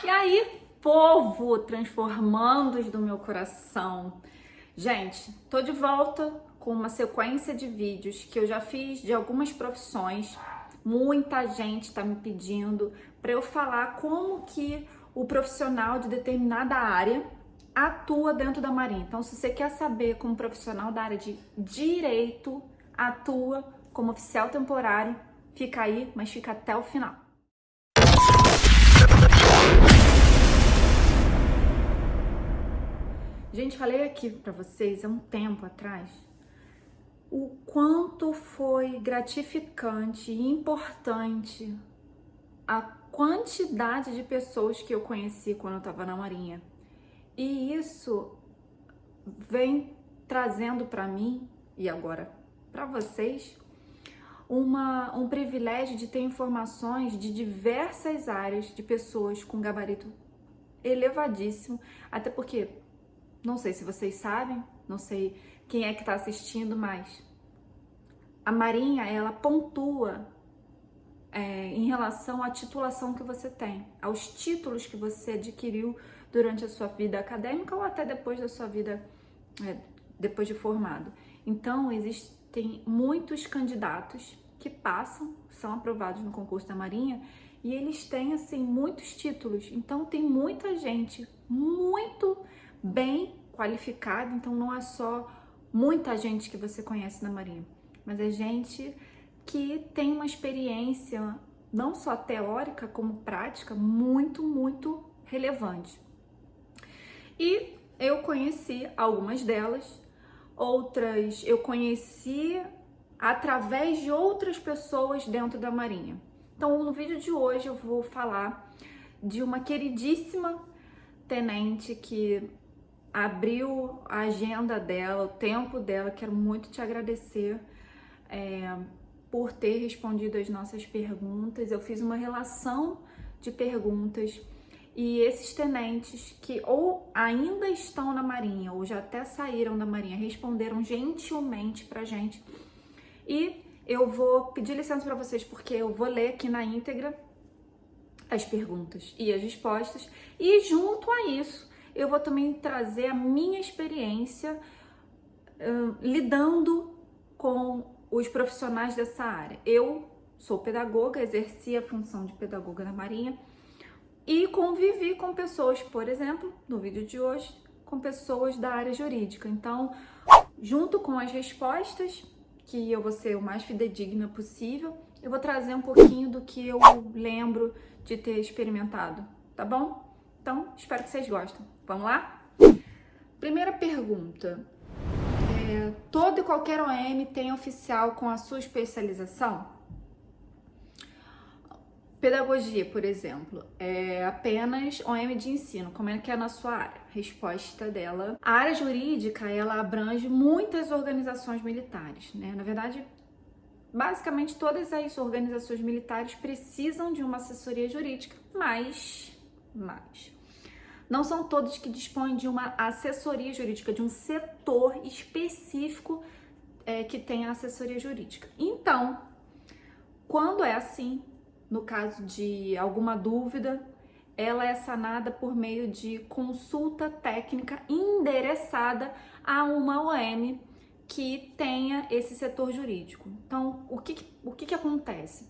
E aí, povo, transformandos do meu coração. Gente, tô de volta com uma sequência de vídeos que eu já fiz de algumas profissões. Muita gente tá me pedindo para eu falar como que o profissional de determinada área atua dentro da Marinha. Então, se você quer saber como profissional da área de direito atua como oficial temporário, fica aí, mas fica até o final. Gente, falei aqui pra vocês há um tempo atrás o quanto foi gratificante e importante a quantidade de pessoas que eu conheci quando eu estava na Marinha. E isso vem trazendo para mim e agora para vocês um privilégio de ter informações de diversas áreas de pessoas com gabarito elevadíssimo, até porque não sei se vocês sabem, não sei quem é que está assistindo, mas a Marinha, ela pontua em relação à titulação que você tem, aos títulos que você adquiriu durante a sua vida acadêmica ou até depois da sua vida, depois de formado. Então, existem muitos candidatos que passam, são aprovados no concurso da Marinha e eles têm, assim, muitos títulos. Então, tem muita gente muito bem qualificada, então não é só muita gente que você conhece na Marinha, mas é gente que tem uma experiência não só teórica como prática muito relevante. E eu conheci algumas delas, outras eu conheci através de outras pessoas dentro da Marinha. Então, no vídeo de hoje eu vou falar de uma queridíssima tenente que abriu a agenda dela, o tempo dela. Quero muito te agradecer por ter respondido as nossas perguntas. Eu fiz uma relação de perguntas e esses tenentes que ou ainda estão na Marinha ou já até saíram da Marinha responderam gentilmente pra gente. E eu vou pedir licença para vocês porque eu vou ler aqui na íntegra as perguntas e as respostas, e junto a isso eu vou também trazer a minha experiência lidando com os profissionais dessa área. Eu sou pedagoga, exerci a função de pedagoga na Marinha e convivi com pessoas, por exemplo, no vídeo de hoje, com pessoas da área jurídica. Então, junto com as respostas, que eu vou ser o mais fidedigna possível, eu vou trazer um pouquinho do que eu lembro de ter experimentado, tá bom? Então, espero que vocês gostem. Vamos lá? Primeira pergunta. Todo e qualquer OM tem oficial com a sua especialização? Pedagogia, por exemplo, é apenas OM de ensino. Como é que é na sua área? Resposta dela. A área jurídica, ela abrange muitas organizações militares, né? Na verdade, basicamente todas as organizações militares precisam de uma assessoria jurídica, mas não são todos que dispõem de uma assessoria jurídica, de um setor específico que tenha assessoria jurídica. Então, quando é assim, no caso de alguma dúvida, ela é sanada por meio de consulta técnica endereçada a uma OM que tenha esse setor jurídico. Então, o que acontece?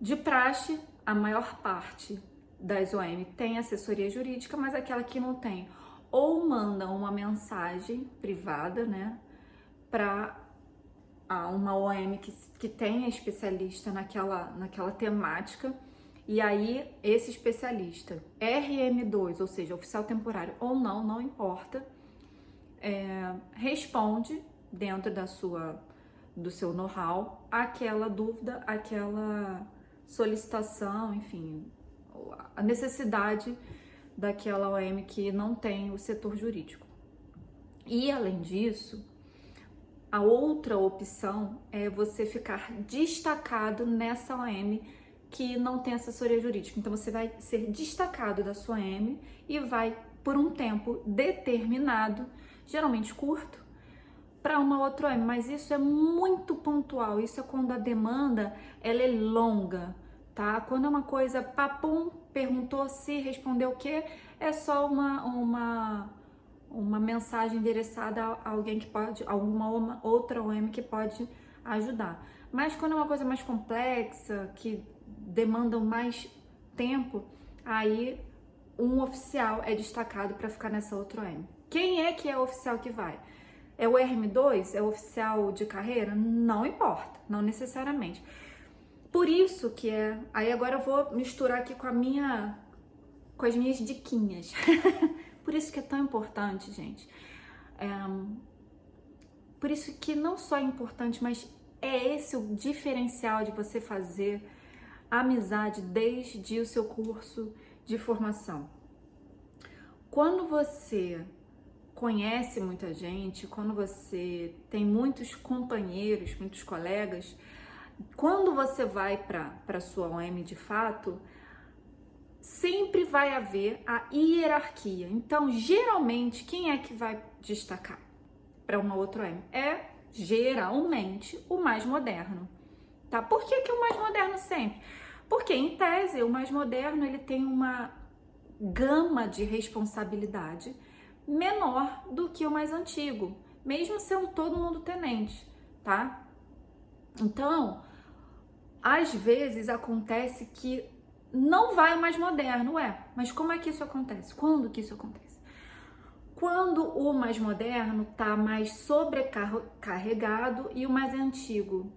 De praxe, a maior parte das OM tem assessoria jurídica, mas aquela que não tem, ou manda uma mensagem privada, né, para uma OM que tenha especialista naquela temática, e aí esse especialista, RM2, ou seja, oficial temporário ou não, não importa, responde dentro do seu know-how aquela dúvida, aquela solicitação, enfim, a necessidade daquela OM que não tem o setor jurídico. E além disso, a outra opção é você ficar destacado nessa OM que não tem assessoria jurídica. Então você vai ser destacado da sua OM e vai por um tempo determinado, geralmente curto, para uma outra OM, mas isso é muito pontual. Isso é quando a demanda ela é longa, tá? Quando é uma coisa papum, perguntou se, respondeu o quê, é só uma mensagem endereçada a alguém que pode, alguma outra OM que pode ajudar. Mas quando é uma coisa mais complexa, que demanda mais tempo, aí um oficial é destacado para ficar nessa outra OM. Quem é que é o oficial que vai? É o RM2? É o oficial de carreira? Não importa, não necessariamente. Por isso que é... Aí agora eu vou misturar aqui com as minhas diquinhas. Por isso que é tão importante, gente. Por isso que não só é importante, mas é esse o diferencial de você fazer amizade desde o seu curso de formação. Quando você conhece muita gente, quando você tem muitos companheiros, muitos colegas, quando você vai para a sua OM de fato, sempre vai haver a hierarquia. Então, geralmente, quem é que vai destacar para uma outra OM? É geralmente o mais moderno, tá? Por que que o mais moderno sempre? Porque, em tese, o mais moderno ele tem uma gama de responsabilidade menor do que o mais antigo, mesmo sendo todo mundo tenente, tá? Então, às vezes acontece que não vai o mais moderno, mas como é que isso acontece? Quando que isso acontece? Quando o mais moderno tá mais sobrecarregado e o mais antigo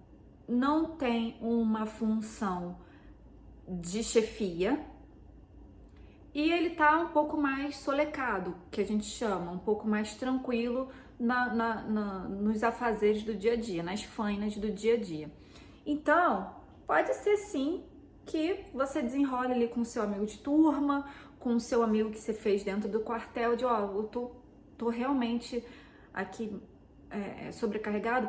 não tem uma função de chefia e ele tá um pouco mais solecado, que a gente chama, um pouco mais tranquilo nos afazeres do dia a dia, nas fainas do dia a dia. Então, pode ser sim que você desenrole ali com o seu amigo de turma, com o seu amigo que você fez dentro do quartel, de eu tô realmente aqui sobrecarregado,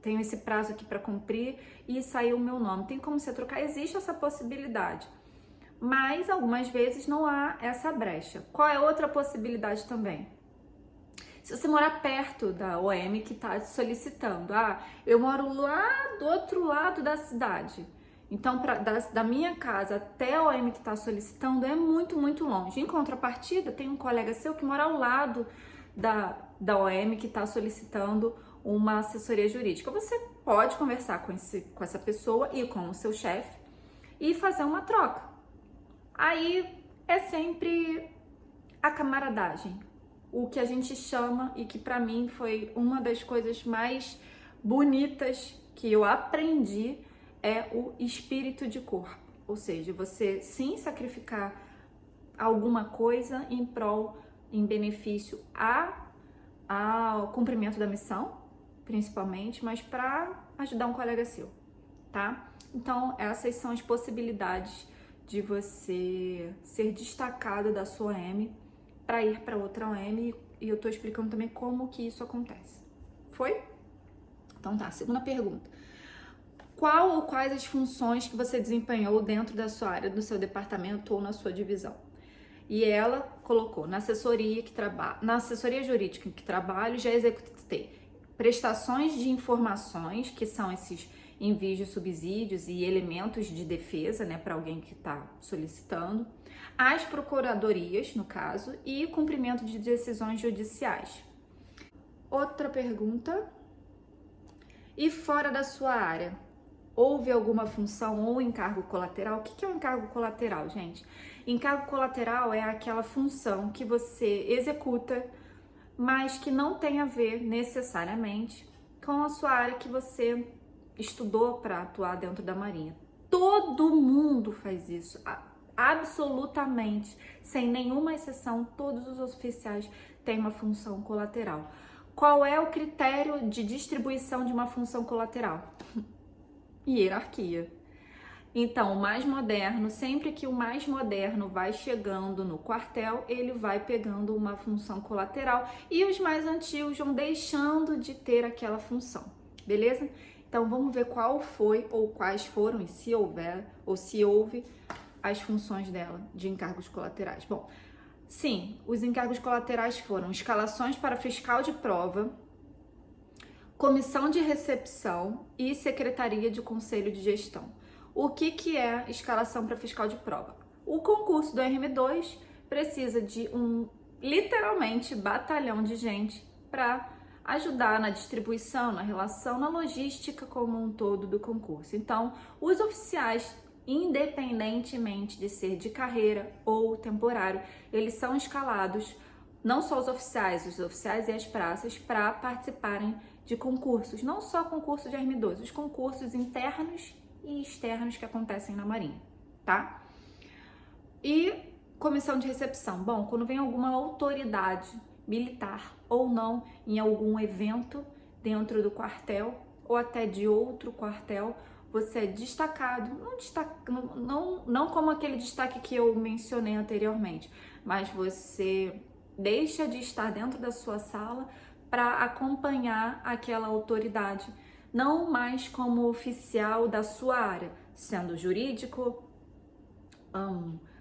tenho esse prazo aqui para cumprir e saiu o meu nome. Tem como você trocar? Existe essa possibilidade, mas algumas vezes não há essa brecha. Qual é outra possibilidade também? Se você morar perto da OM que está solicitando, eu moro lá do outro lado da cidade, então da minha casa até a OM que está solicitando é muito, muito longe. Em contrapartida, tem um colega seu que mora ao lado da OM que está solicitando uma assessoria jurídica. Você pode conversar com essa pessoa e com o seu chefe e fazer uma troca. Aí é sempre a camaradagem, o que a gente chama, e que para mim foi uma das coisas mais bonitas que eu aprendi, é o espírito de corpo. Ou seja, você sim sacrificar alguma coisa em benefício ao cumprimento da missão, principalmente, mas para ajudar um colega seu, tá? Então, essas são as possibilidades de você ser destacado da sua OM para ir para outra OM, e eu tô explicando também como que isso acontece. Foi? Então tá, segunda pergunta. Qual ou quais as funções que você desempenhou dentro da sua área, do seu departamento ou na sua divisão? E ela colocou na assessoria jurídica em que trabalho, já executei prestações de informações, que são esses envios de subsídios e elementos de defesa, né, para alguém que está solicitando, as procuradorias, no caso, e cumprimento de decisões judiciais. Outra pergunta. E fora da sua área, houve alguma função ou encargo colateral? O que é um encargo colateral, gente? Encargo colateral é aquela função que você executa, mas que não tem a ver necessariamente com a sua área que você estudou para atuar dentro da Marinha. Todo mundo faz isso, absolutamente, sem nenhuma exceção, todos os oficiais têm uma função colateral. Qual é o critério de distribuição de uma função colateral? Hierarquia. Então, o mais moderno, sempre que o mais moderno vai chegando no quartel, ele vai pegando uma função colateral e os mais antigos vão deixando de ter aquela função, beleza? Então, vamos ver qual foi ou quais foram, e se houver ou se houve, as funções dela de encargos colaterais. Bom, sim, os encargos colaterais foram escalações para fiscal de prova, comissão de recepção e secretaria de conselho de gestão. O que é escalação para fiscal de prova? O concurso do RM2 precisa de literalmente, batalhão de gente para ajudar na distribuição, na relação, na logística como um todo do concurso. Então, os oficiais, independentemente de ser de carreira ou temporário, eles são escalados, não só os oficiais e as praças, para participarem de concursos, não só concurso de RM2, os concursos internos e externos que acontecem na Marinha, tá? E comissão de recepção. Bom, quando vem alguma autoridade militar ou não em algum evento dentro do quartel ou até de outro quartel, você é destacado, não como aquele destaque que eu mencionei anteriormente, mas você deixa de estar dentro da sua sala para acompanhar aquela autoridade, não mais como oficial da sua área, sendo jurídico,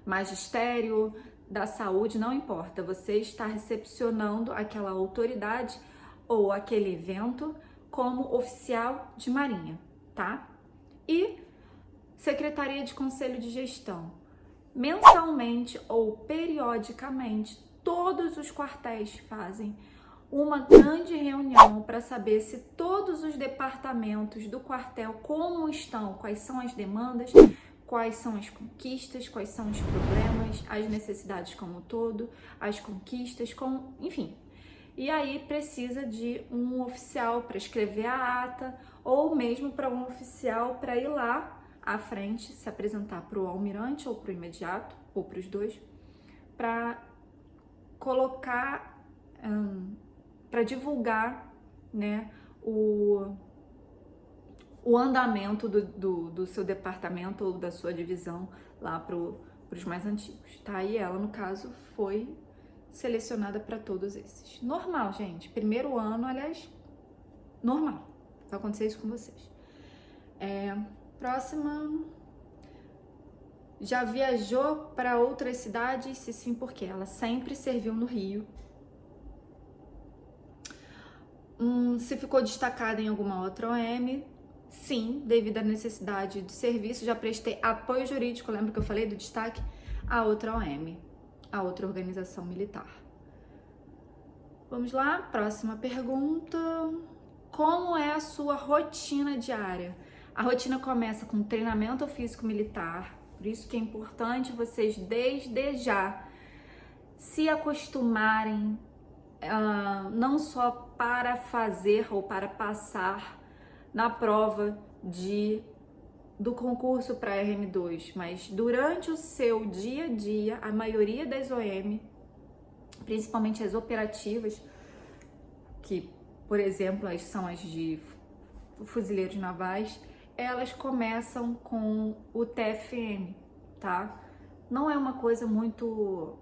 magistério, da saúde, não importa, você está recepcionando aquela autoridade ou aquele evento como oficial de marinha, tá? E Secretaria de Conselho de Gestão. Mensalmente ou periodicamente, todos os quartéis fazem uma grande reunião para saber se todos os departamentos do quartel como estão, quais são as demandas, quais são as conquistas, quais são os problemas, as necessidades como um todo, as conquistas, enfim. E aí precisa de um oficial para escrever a ata ou mesmo para um oficial para ir lá à frente, se apresentar para o almirante ou para o imediato, ou para os dois, para colocar, para divulgar, né, o andamento do seu departamento ou da sua divisão lá para os mais antigos, tá? E ela, no caso, foi selecionada para todos esses. Normal, gente. Primeiro ano, aliás, normal. Vai acontecer isso com vocês. Próxima. Já viajou para outras cidades? Se sim, por quê? Ela sempre serviu no Rio. Se ficou destacada em alguma outra OM? Sim, devido à necessidade de serviço, já prestei apoio jurídico, lembra que eu falei do destaque? A outra OM, a outra organização militar. Vamos lá, próxima pergunta. Como é a sua rotina diária? A rotina começa com treinamento físico militar, por isso que é importante vocês desde já se acostumarem, não só para fazer ou para passar na prova do concurso para RM2, mas durante o seu dia a dia, a maioria das OM, principalmente as operativas, que, por exemplo, são as de fuzileiros navais, elas começam com o TFM, tá? Não é uma coisa muito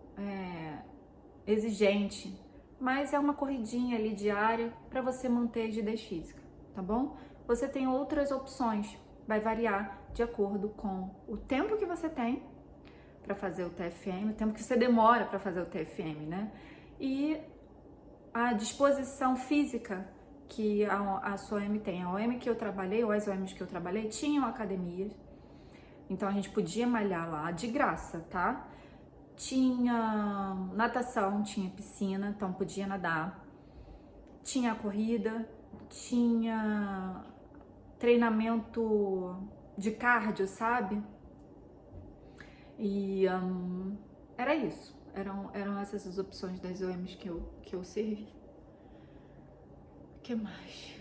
exigente, mas é uma corridinha ali diária para você manter a rigidez física, tá bom? Você tem outras opções, vai variar de acordo com o tempo que você tem para fazer o TFM, o tempo que você demora para fazer o TFM, né? E a disposição física que a sua OM tem. A OM que eu trabalhei, ou as OMs que eu trabalhei, tinham academias, então a gente podia malhar lá de graça, tá? Tinha natação, tinha piscina, então podia nadar, tinha corrida, tinha treinamento de cardio, sabe? E era isso. Eram essas as opções das OMs que eu servi. O que mais?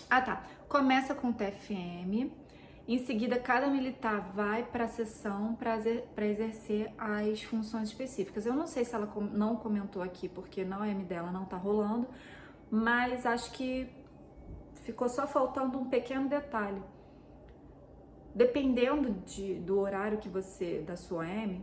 Tá. Começa com o TFM. Em seguida, cada militar vai para a sessão para exercer as funções específicas. Eu não sei se ela não comentou aqui, porque na OM dela não tá rolando, mas acho que ficou só faltando um pequeno detalhe. Dependendo do horário da sua OM,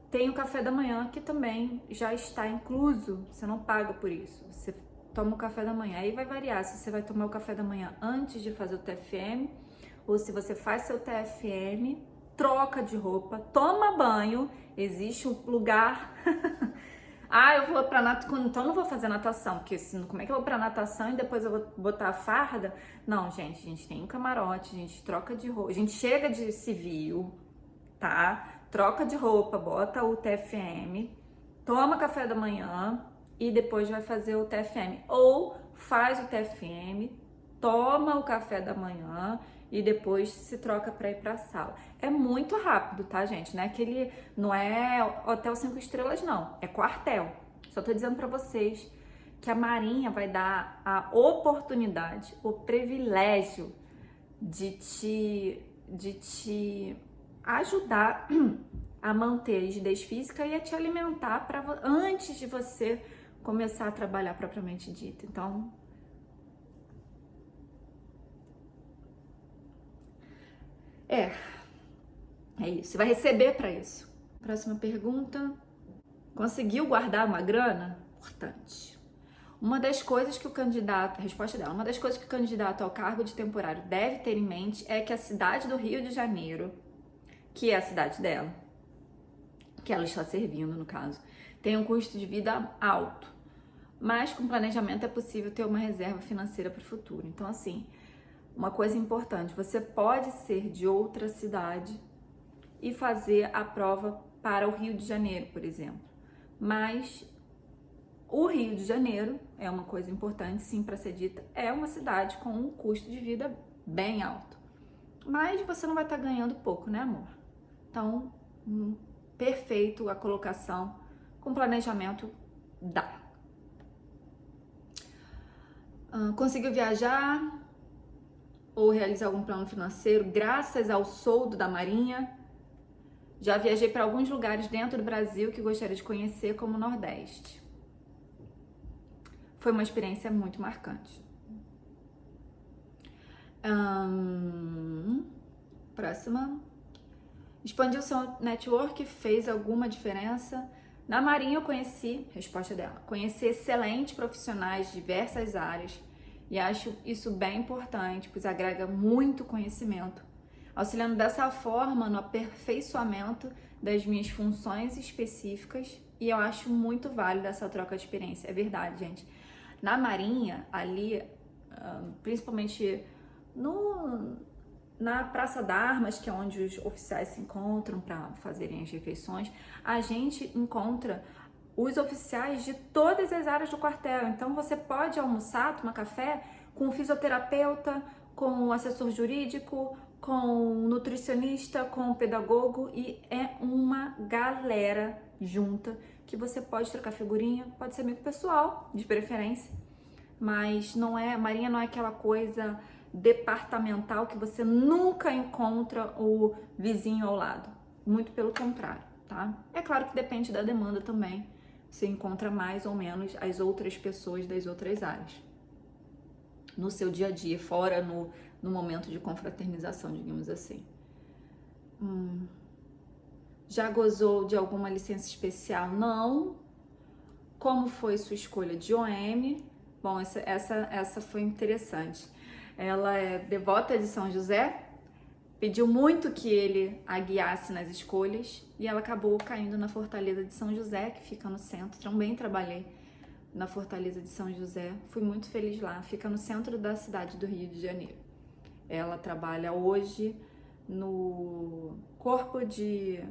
tem o café da manhã, que também já está incluso, você não paga por isso, você toma o café da manhã. Aí vai variar se você vai tomar o café da manhã antes de fazer o TFM, ou se você faz seu TFM, troca de roupa, toma banho, existe um lugar Ah, eu vou pra natação, então não vou fazer natação, porque como é que eu vou pra natação e depois eu vou botar a farda? Não, gente, a gente tem um camarote, a gente troca de roupa, a gente chega de civil, tá? Troca de roupa, bota o TFM, toma café da manhã e depois vai fazer o TFM. Ou faz o TFM, toma o café da manhã e depois se troca para ir para a sala. É muito rápido, tá, gente? Não é hotel 5 estrelas, não. É quartel. Só tô dizendo para vocês que a Marinha vai dar a oportunidade, o privilégio de te ajudar a manter a rigidez física e a te alimentar antes de você começar a trabalhar propriamente dito. Então, é isso. Você vai receber para isso. Próxima pergunta. Conseguiu guardar uma grana? Importante. Uma das coisas que o candidato, a resposta dela, uma das coisas que o candidato ao cargo de temporário deve ter em mente é que a cidade do Rio de Janeiro, que é a cidade dela, que ela está servindo no caso, tem um custo de vida alto, mas com planejamento é possível ter uma reserva financeira para o futuro. Então, assim, uma coisa importante, você pode ser de outra cidade e fazer a prova para o Rio de Janeiro, por exemplo, mas o Rio de Janeiro é uma coisa importante, sim, para ser dita, é uma cidade com um custo de vida bem alto. Mas você não vai estar ganhando pouco, né, amor? Então, perfeito a colocação, com planejamento dá. Conseguiu viajar ou realizar algum plano financeiro graças ao soldo da Marinha? Já viajei para alguns lugares dentro do Brasil que gostaria de conhecer, como o Nordeste. Foi uma experiência muito marcante. Próxima. Expandiu seu network, fez alguma diferença? Na Marinha eu conheci, resposta dela, conheci excelentes profissionais de diversas áreas e acho isso bem importante, pois agrega muito conhecimento, auxiliando dessa forma no aperfeiçoamento das minhas funções específicas, e eu acho muito válida essa troca de experiência. É verdade, gente. Na Marinha, ali, principalmente na Praça da Armas, que é onde os oficiais se encontram para fazerem as refeições, a gente encontra os oficiais de todas as áreas do quartel. Então você pode almoçar, tomar café com o fisioterapeuta, com o assessor jurídico, com o nutricionista, com o pedagogo, e é uma galera junta que você pode trocar figurinha, pode ser amigo pessoal, de preferência, mas não é, Marinha não é aquela coisa departamental que você nunca encontra o vizinho ao lado. Muito pelo contrário, tá? É claro que depende da demanda também. Você encontra mais ou menos as outras pessoas das outras áreas no seu dia a dia, fora no momento de confraternização, digamos assim. Já gozou de alguma licença especial? Não. Como foi sua escolha de OM? Bom, essa foi interessante. Ela é devota de São José, pediu muito que ele a guiasse nas escolhas e ela acabou caindo na Fortaleza de São José, que fica no centro. Também trabalhei na Fortaleza de São José, fui muito feliz lá, fica no centro da cidade do Rio de Janeiro. Ela trabalha hoje no Corpo de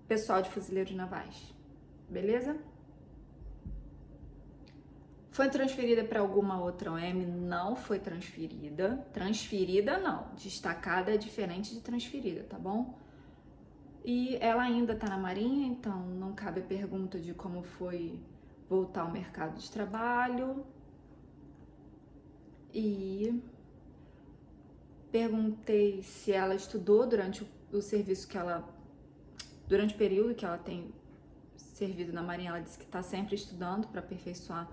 Pessoal de Fuzileiros Navais, beleza? Foi transferida para alguma outra OM? Não foi transferida. Transferida não. Destacada é diferente de transferida, tá bom? E ela ainda tá na Marinha, então não cabe a pergunta de como foi voltar ao mercado de trabalho. E perguntei se ela estudou durante o serviço que ela... Durante o período que ela tem servido na Marinha, ela disse que tá sempre estudando para aperfeiçoar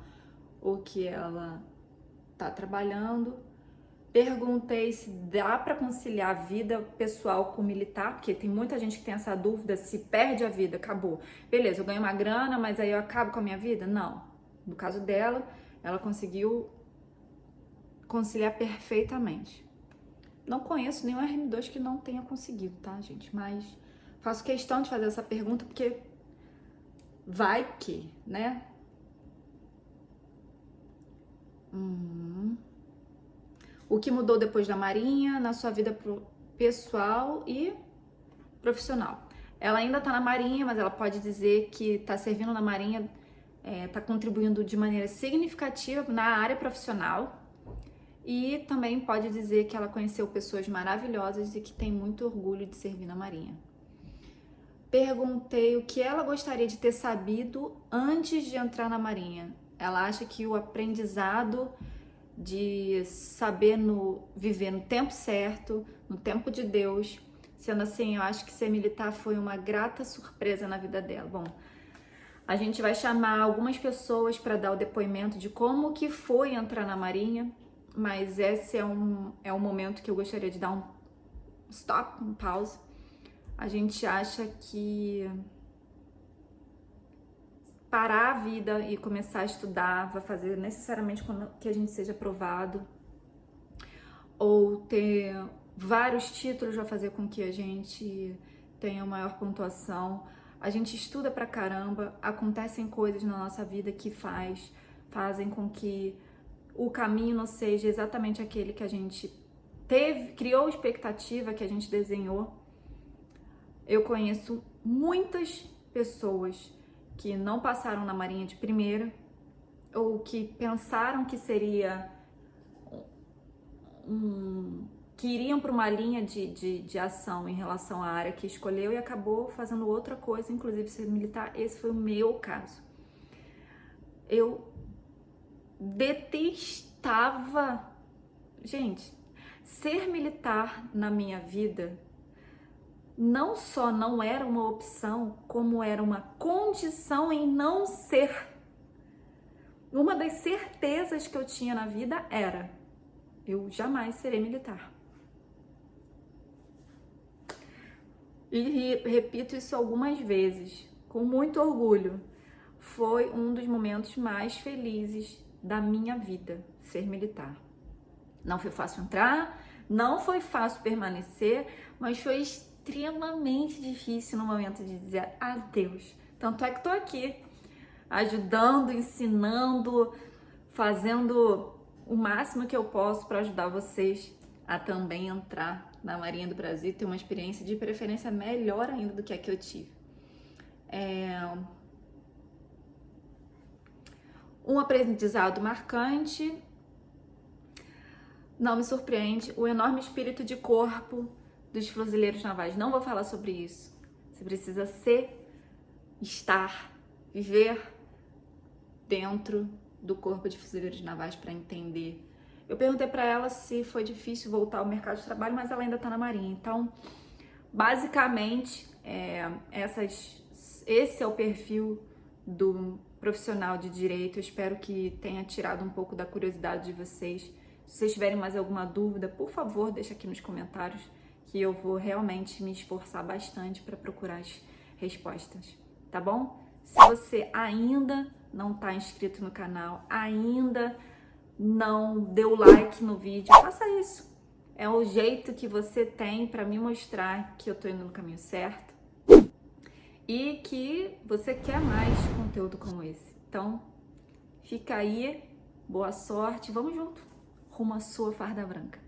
o que ela tá trabalhando. Perguntei se dá para conciliar a vida pessoal com militar, porque tem muita gente que tem essa dúvida, se perde a vida, acabou. Beleza, eu ganho uma grana, mas aí eu acabo com a minha vida? Não. No caso dela, ela conseguiu conciliar perfeitamente. Não conheço nenhum RM2 que não tenha conseguido, tá, gente? Mas faço questão de fazer essa pergunta porque vai que, né? O que mudou depois da Marinha na sua vida pessoal e profissional? Ela ainda tá na Marinha, mas ela pode dizer que tá servindo na Marinha, tá contribuindo de maneira significativa na área profissional. E também pode dizer que ela conheceu pessoas maravilhosas e que tem muito orgulho de servir na Marinha. Perguntei o que ela gostaria de ter sabido antes de entrar na Marinha. Ela acha que o aprendizado de saber viver no tempo certo, no tempo de Deus. Sendo assim, eu acho que ser militar foi uma grata surpresa na vida dela. Bom, a gente vai chamar algumas pessoas para dar o depoimento de como que foi entrar na Marinha, mas esse é um momento que eu gostaria de dar um stop, um pause. A gente acha que parar a vida e começar a estudar vai fazer necessariamente com que a gente seja aprovado, ou ter vários títulos vai fazer com que a gente tenha maior pontuação. A gente estuda pra caramba, acontecem coisas na nossa vida que fazem com que o caminho não seja exatamente aquele que a gente criou expectativa, que a gente desenhou. Eu conheço muitas pessoas que não passaram na Marinha de primeira, ou que pensaram que que iriam para uma linha de ação em relação à área que escolheu e acabou fazendo outra coisa, inclusive ser militar. Esse foi o meu caso. Eu detestava... Gente, ser militar na minha vida não só não era uma opção, como era uma condição em não ser. Uma das certezas que eu tinha na vida era: eu jamais serei militar. E repito isso algumas vezes, com muito orgulho. Foi um dos momentos mais felizes da minha vida, ser militar. Não foi fácil entrar, não foi fácil permanecer, mas foi extremamente difícil no momento de dizer adeus. Tanto é que tô aqui, ajudando, ensinando, fazendo o máximo que eu posso para ajudar vocês a também entrar na Marinha do Brasil e ter uma experiência de preferência melhor ainda do que a que eu tive. Um aprendizado marcante. Não me surpreende o enorme espírito de corpo dos fuzileiros navais. Não vou falar sobre isso. Você precisa viver dentro do corpo de fuzileiros navais para entender. Eu perguntei para ela se foi difícil voltar ao mercado de trabalho, mas ela ainda está na Marinha. Então, basicamente, esse é o perfil do profissional de direito. Eu espero que tenha tirado um pouco da curiosidade de vocês. Se vocês tiverem mais alguma dúvida, por favor, deixa aqui nos comentários, que eu vou realmente me esforçar bastante para procurar as respostas, tá bom? Se você ainda não está inscrito no canal, ainda não deu like no vídeo, faça isso. É o jeito que você tem para me mostrar que eu tô indo no caminho certo e que você quer mais conteúdo como esse. Então, fica aí, boa sorte, vamos junto rumo à sua farda branca.